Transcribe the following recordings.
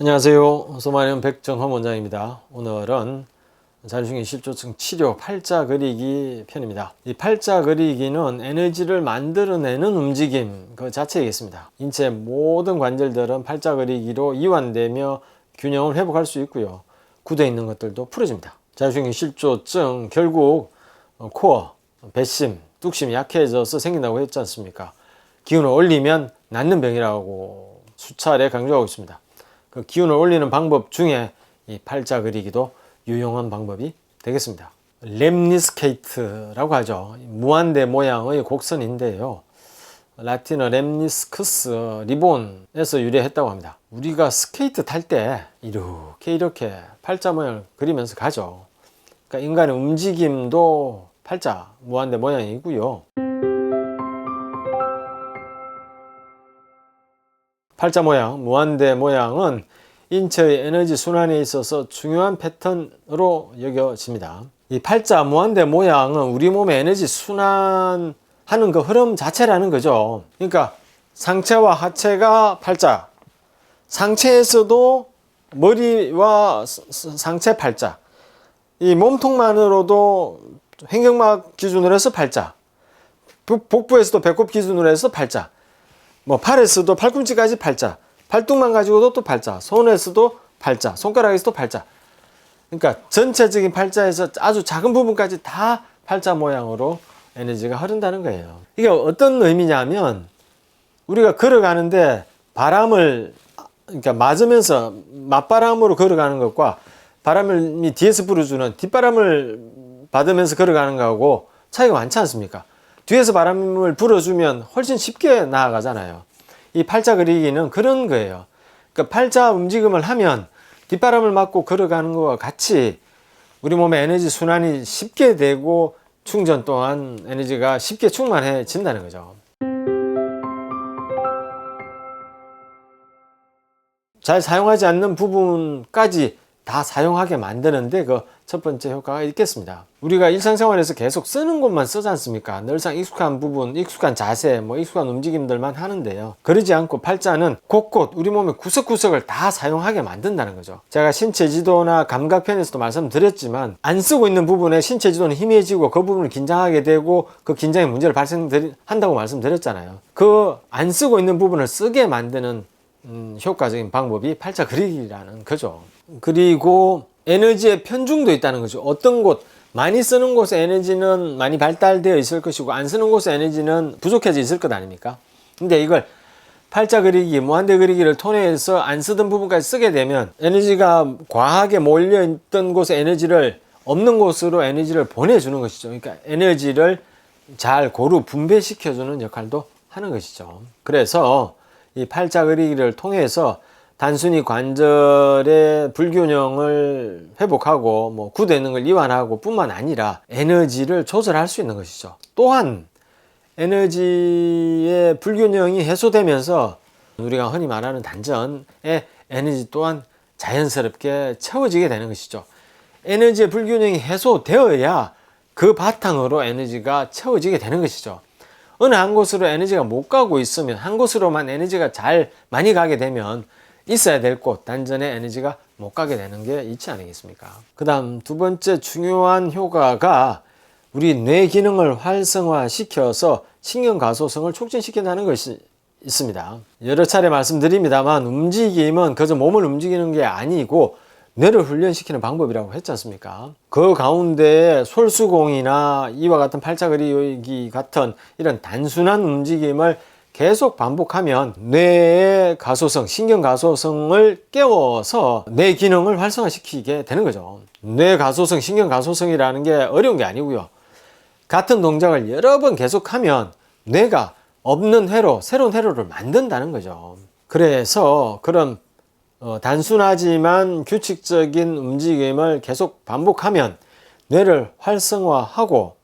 안녕하세요. 소마리온 백정헌 원장입니다. 오늘은 자율신경 실조증 치료 팔자 그리기 편입니다. 이 팔자 그리기는 에너지를 만들어내는 움직임 그 자체이겠습니다. 인체 모든 관절들은 팔자 그리기로 이완되며 균형을 회복할 수 있고요. 굳어 있는 것들도 풀어집니다. 자율신경 실조증 결국 코어, 배심, 뚝심이 약해져서 생긴다고 했지 않습니까? 기운을 올리면 낫는 병이라고 수차례 강조하고 있습니다. 그 기운을 올리는 방법 중에 이 팔자 그리기도 유용한 방법이 되겠습니다. 렘니스케이트라고 하죠. 무한대 모양의 곡선인데요. 라틴어 렘니스크스 리본에서 유래했다고 합니다. 우리가 스케이트 탈 때 이렇게 팔자 모양을 그리면서 가죠. 그러니까 인간의 움직임도 팔자 무한대 모양이고요. 팔자 모양, 무한대 모양은 인체의 에너지 순환에 있어서 중요한 패턴으로 여겨집니다. 이 팔자 무한대 모양은 우리 몸의 에너지 순환하는 그 흐름 자체라는 거죠. 그러니까 상체와 하체가 팔자, 상체에서도 머리와 상체 팔자, 이 몸통만으로도 횡격막 기준으로 해서 팔자, 복부에서도 배꼽 기준으로 해서 팔자, 팔에서도 팔꿈치까지 팔자, 팔뚝만 가지고도 또 팔자, 손에서도 팔자, 손가락에서도 팔자. 그러니까 전체적인 팔자에서 아주 작은 부분까지 다 팔자 모양으로 에너지가 흐른다는 거예요. 이게 어떤 의미냐면 우리가 걸어가는데 바람을 그러니까 맞으면서 맞바람으로 걸어가는 것과 바람이 뒤에서 불어주는 뒷바람을 받으면서 걸어가는 거하고 차이가 많지 않습니까? 뒤에서 바람을 불어주면 훨씬 쉽게 나아가잖아요. 이 팔자 그리기는 그런 거예요. 그러니까 팔자 움직임을 하면 뒷바람을 맞고 걸어가는 것과 같이 우리 몸의 에너지 순환이 쉽게 되고 충전 또한 에너지가 쉽게 충만해진다는 거죠. 잘 사용하지 않는 부분까지 다 사용하게 만드는데 그 첫 번째 효과가 있겠습니다. 우리가 일상생활에서 계속 쓰는 곳만 쓰지 않습니까? 늘상 익숙한 부분, 익숙한 자세, 익숙한 움직임들만 하는데요. 그러지 않고 팔자는 곳곳 우리 몸의 구석구석을 다 사용하게 만든다는 거죠. 제가 신체지도나 감각편에서도 말씀드렸지만 안 쓰고 있는 부분에 신체지도는 희미해지고 그 부분을 긴장하게 되고 그 긴장의 문제를 발생한다고 말씀드렸잖아요. 그 안 쓰고 있는 부분을 쓰게 만드는 효과적인 방법이 팔자 그리기라는 거죠. 그리고 에너지의 편중도 있다는 거죠. 어떤 곳, 많이 쓰는 곳에 에너지는 많이 발달되어 있을 것이고 안 쓰는 곳에 에너지는 부족해져 있을 것 아닙니까? 근데 이걸 팔자 그리기, 무한대 그리기를 통해서 안 쓰던 부분까지 쓰게 되면 에너지가 과하게 몰려있던 곳에 에너지를 없는 곳으로 에너지를 보내주는 것이죠. 그러니까 에너지를 잘 고루 분배시켜주는 역할도 하는 것이죠. 그래서 이 팔자 그리기를 통해서 단순히 관절의 불균형을 회복하고 굳어 있는 걸 이완하고 뿐만 아니라 에너지를 조절할 수 있는 것이죠. 또한 에너지의 불균형이 해소되면서 우리가 흔히 말하는 단전의 에너지 또한 자연스럽게 채워지게 되는 것이죠. 에너지의 불균형이 해소되어야 그 바탕으로 에너지가 채워지게 되는 것이죠. 어느 한 곳으로 에너지가 못 가고 있으면 한 곳으로만 에너지가 잘 많이 가게 되면 있어야 될 곳, 단전에 에너지가 못 가게 되는 게 있지 않겠습니까? 그 다음 두 번째 중요한 효과가 우리 뇌 기능을 활성화시켜서 신경가소성을 촉진시킨다는 것이 있습니다. 여러 차례 말씀드립니다만 움직임은 그저 몸을 움직이는 게 아니고 뇌를 훈련시키는 방법이라고 했지 않습니까? 그 가운데 솔수공이나 이와 같은 팔자 그리기 같은 이런 단순한 움직임을 계속 반복하면 뇌의 가소성, 신경 가소성을 깨워서 뇌 기능을 활성화시키게 되는 거죠. 뇌 가소성, 신경 가소성이라는 게 어려운 게 아니고요. 같은 동작을 여러 번 계속하면 뇌가 없는 회로, 새로운 회로를 만든다는 거죠. 그래서 그런 단순하지만 규칙적인 움직임을 계속 반복하면 뇌를 활성화하고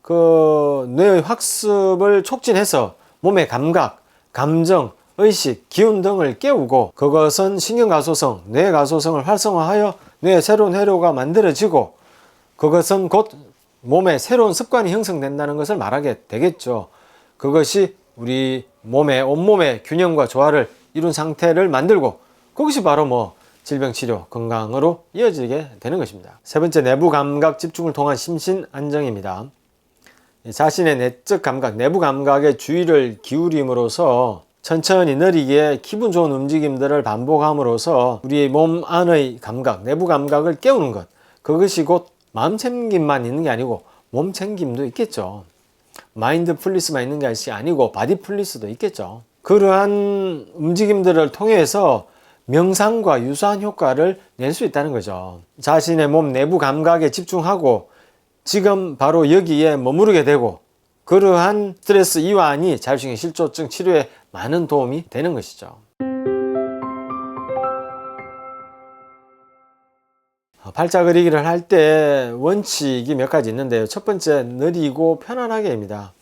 그 뇌의 학습을 촉진해서 몸의 감각, 감정, 의식, 기운 등을 깨우고 그것은 신경가소성, 뇌가소성을 활성화하여 뇌의 새로운 회로가 만들어지고 그것은 곧 몸에 새로운 습관이 형성된다는 것을 말하게 되겠죠. 그것이 우리 몸의 온몸의 균형과 조화를 이룬 상태를 만들고 그것이 바로 질병 치료, 건강으로 이어지게 되는 것입니다. 세 번째, 내부 감각 집중을 통한 심신 안정입니다. 자신의 내적 감각, 내부 감각에 주의를 기울임으로써 천천히 느리게 기분 좋은 움직임들을 반복함으로써 우리의 몸 안의 감각, 내부 감각을 깨우는 것, 그것이 곧 마음 챙김만 있는 게 아니고 몸 챙김도 있겠죠. 마인드풀리스만 있는 것이 아니고 바디풀리스도 있겠죠. 그러한 움직임들을 통해서 명상과 유사한 효과를 낼 수 있다는 거죠. 자신의 몸 내부 감각에 집중하고 지금 바로 여기에 머무르게 되고 그러한 스트레스 이완이 자율신경 실조증 치료에 많은 도움이 되는 것이죠. 팔자 그리기를 할 때 원칙이 몇 가지 있는데요. 첫 번째, 느리고 편안하게입니다.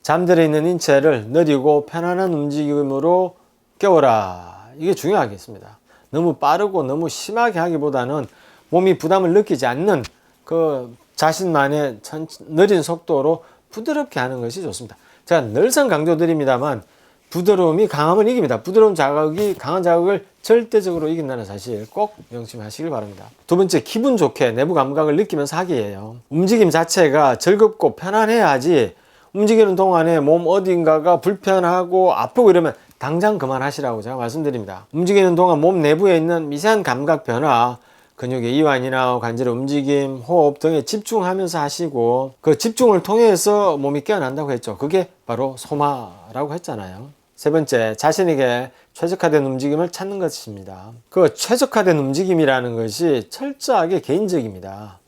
잠들어 있는 인체를 느리고 편안한 움직임으로 깨워라. 이게 중요하겠습니다. 너무 빠르고 너무 심하게 하기보다는 몸이 부담을 느끼지 않는 그 자신만의 느린 속도로 부드럽게 하는 것이 좋습니다. 제가 늘상 강조드립니다만 부드러움이 강함을 이깁니다. 부드러운 자극이 강한 자극을 절대적으로 이긴다는 사실 꼭 명심하시길 바랍니다. 두 번째, 기분 좋게 내부 감각을 느끼면서 하기예요. 움직임 자체가 즐겁고 편안해야지 움직이는 동안에 몸 어딘가가 불편하고 아프고 이러면 당장 그만하시라고 제가 말씀드립니다. 움직이는 동안 몸 내부에 있는 미세한 감각 변화, 근육의 이완이나 관절의 움직임, 호흡 등에 집중하면서 하시고 그 집중을 통해서 몸이 깨어난다고 했죠. 그게 바로 소마라고 했잖아요. 세 번째, 자신에게 최적화된 움직임을 찾는 것입니다. 그 최적화된 움직임이라는 것이 철저하게 개인적입니다.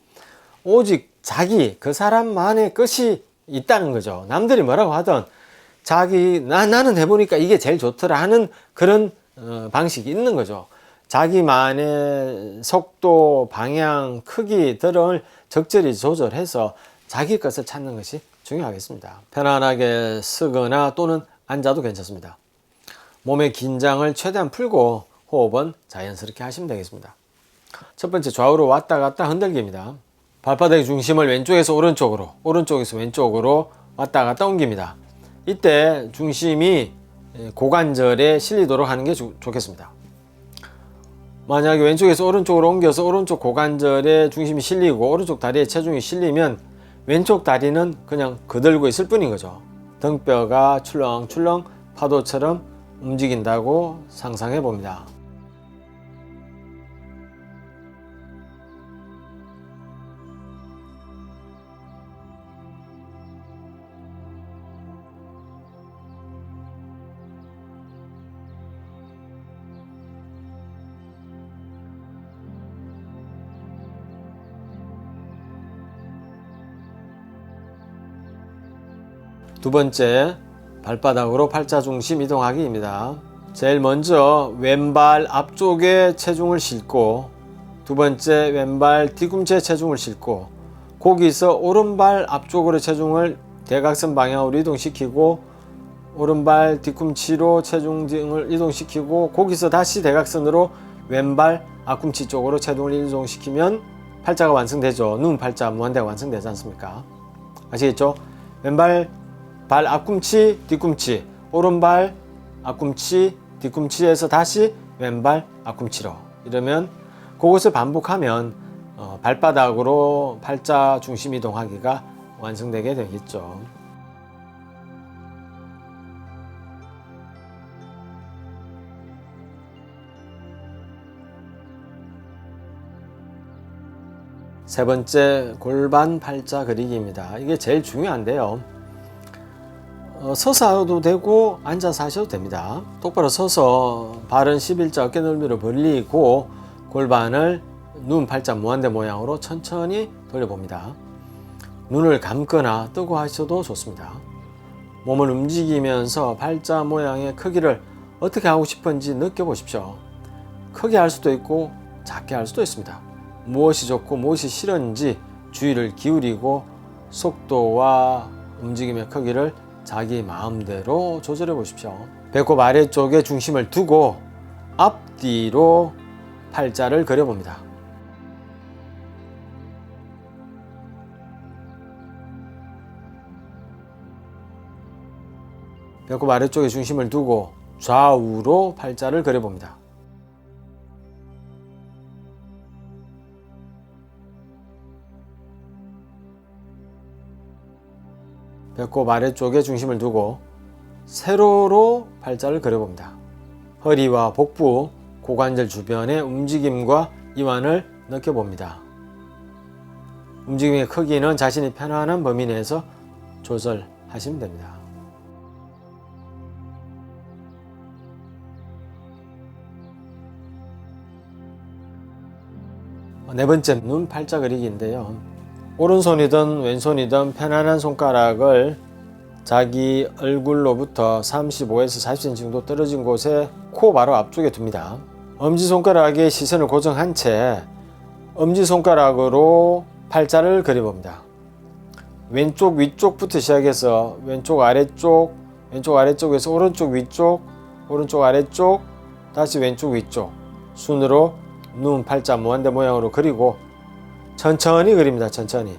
오직 그 사람만의 것이 있다는 거죠. 남들이 뭐라고 하든 나는 해보니까 이게 제일 좋더라 하는 그런 방식이 있는 거죠. 자기만의 속도, 방향, 크기 등을 적절히 조절해서 자기 것을 찾는 것이 중요하겠습니다. 편안하게 쓰거나 또는 앉아도 괜찮습니다. 몸의 긴장을 최대한 풀고 호흡은 자연스럽게 하시면 되겠습니다. 첫 번째, 좌우로 왔다 갔다 흔들기입니다. 발바닥의 중심을 왼쪽에서 오른쪽으로, 오른쪽에서 왼쪽으로 왔다 갔다 옮깁니다. 이때 중심이 고관절에 실리도록 하는 게 좋겠습니다. 만약에 왼쪽에서 오른쪽으로 옮겨서 오른쪽 고관절에 중심이 실리고 오른쪽 다리에 체중이 실리면 왼쪽 다리는 그냥 그들고 있을 뿐인 거죠. 등뼈가 출렁출렁 파도처럼 움직인다고 상상해 봅니다. 두 번째, 발바닥으로 팔자 중심 이동하기입니다. 제일 먼저 왼발 앞쪽에 체중을 싣고 두 번째 왼발 뒤꿈치에 체중을 싣고 거기서 오른발 앞쪽으로 체중을 대각선 방향으로 이동시키고 오른발 뒤꿈치로 체중 등을 이동시키고 거기서 다시 대각선으로 왼발 앞꿈치 쪽으로 체중을 이동시키면 팔자가 완성되죠. 눈 팔자 무한대가 완성되지 않습니까? 아시겠죠? 왼발 발 앞꿈치 뒤꿈치, 오른발 앞꿈치 뒤꿈치에서 다시 왼발 앞꿈치로, 이러면 그것을 반복하면 발바닥으로 팔자 중심 이동하기가 완성되게 되겠죠. 세 번째, 골반 팔자 그리기입니다. 이게 제일 중요한데요. 서서 하셔도 되고 앉아서 하셔도 됩니다. 똑바로 서서 발은 11자 어깨 넓이로 벌리고 골반을 눈 팔자 무한대 모양으로 천천히 돌려봅니다. 눈을 감거나 뜨고 하셔도 좋습니다. 몸을 움직이면서 팔자 모양의 크기를 어떻게 하고 싶은지 느껴보십시오. 크게 할 수도 있고 작게 할 수도 있습니다. 무엇이 좋고 무엇이 싫은지 주의를 기울이고 속도와 움직임의 크기를 자기 마음대로 조절해 보십시오. 배꼽 아래쪽에 중심을 두고 앞뒤로 팔자를 그려봅니다. 배꼽 아래쪽에 중심을 두고 좌우로 팔자를 그려봅니다. 배꼽 아래쪽에 중심을 두고 세로로 팔자를 그려봅니다. 허리와 복부, 고관절 주변의 움직임과 이완을 느껴봅니다. 움직임의 크기는 자신이 편안한 범위 내에서 조절하시면 됩니다. 네 번째, 눈 팔자 그리기인데요. 오른손이든 왼손이든 편안한 손가락을 자기 얼굴로부터 35에서 40cm 정도 떨어진 곳에 코 바로 앞쪽에 둡니다. 엄지손가락에 시선을 고정한 채 엄지손가락으로 팔자를 그려봅니다. 왼쪽 위쪽부터 시작해서 왼쪽 아래쪽에서 오른쪽 위쪽, 오른쪽 아래쪽, 다시 왼쪽 위쪽 순으로 눈 팔자 무한대 모양으로 그리고 천천히 그립니다. 천천히.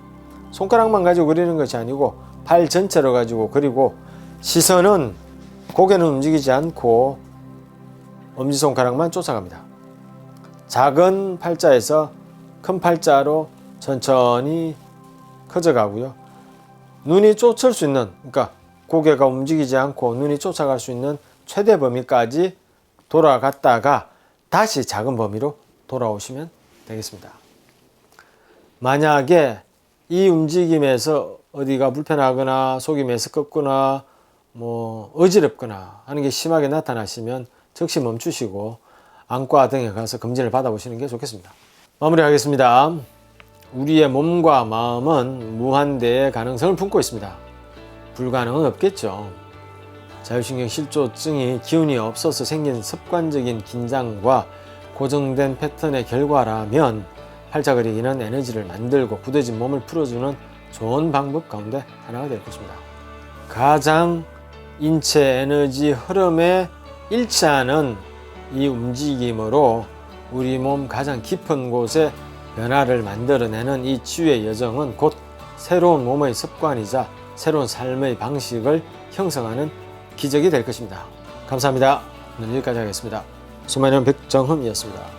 손가락만 가지고 그리는 것이 아니고 팔 전체를 가지고 그리고 시선은 고개는 움직이지 않고 엄지손가락만 쫓아갑니다. 작은 팔자에서 큰 팔자로 천천히 커져가고요. 눈이 쫓을 수 있는, 그러니까 고개가 움직이지 않고 눈이 쫓아갈 수 있는 최대 범위까지 돌아갔다가 다시 작은 범위로 돌아오시면 되겠습니다. 만약에 이 움직임에서 어디가 불편하거나 속이 메스껍거나 어지럽거나 하는 게 심하게 나타나시면 즉시 멈추시고 안과 등에 가서 검진을 받아보시는 게 좋겠습니다. 마무리하겠습니다. 우리의 몸과 마음은 무한대의 가능성을 품고 있습니다. 불가능은 없겠죠. 자율신경 실조증이 기운이 없어서 생긴 습관적인 긴장과 고정된 패턴의 결과라면 팔자 그리기는 에너지를 만들고 굳어진 몸을 풀어주는 좋은 방법 가운데 하나가 될 것입니다. 가장 인체 에너지 흐름에 일치하는 이 움직임으로 우리 몸 가장 깊은 곳에 변화를 만들어내는 이 치유의 여정은 곧 새로운 몸의 습관이자 새로운 삶의 방식을 형성하는 기적이 될 것입니다. 감사합니다. 오늘 여기까지 하겠습니다. 수많은 백정흠이었습니다.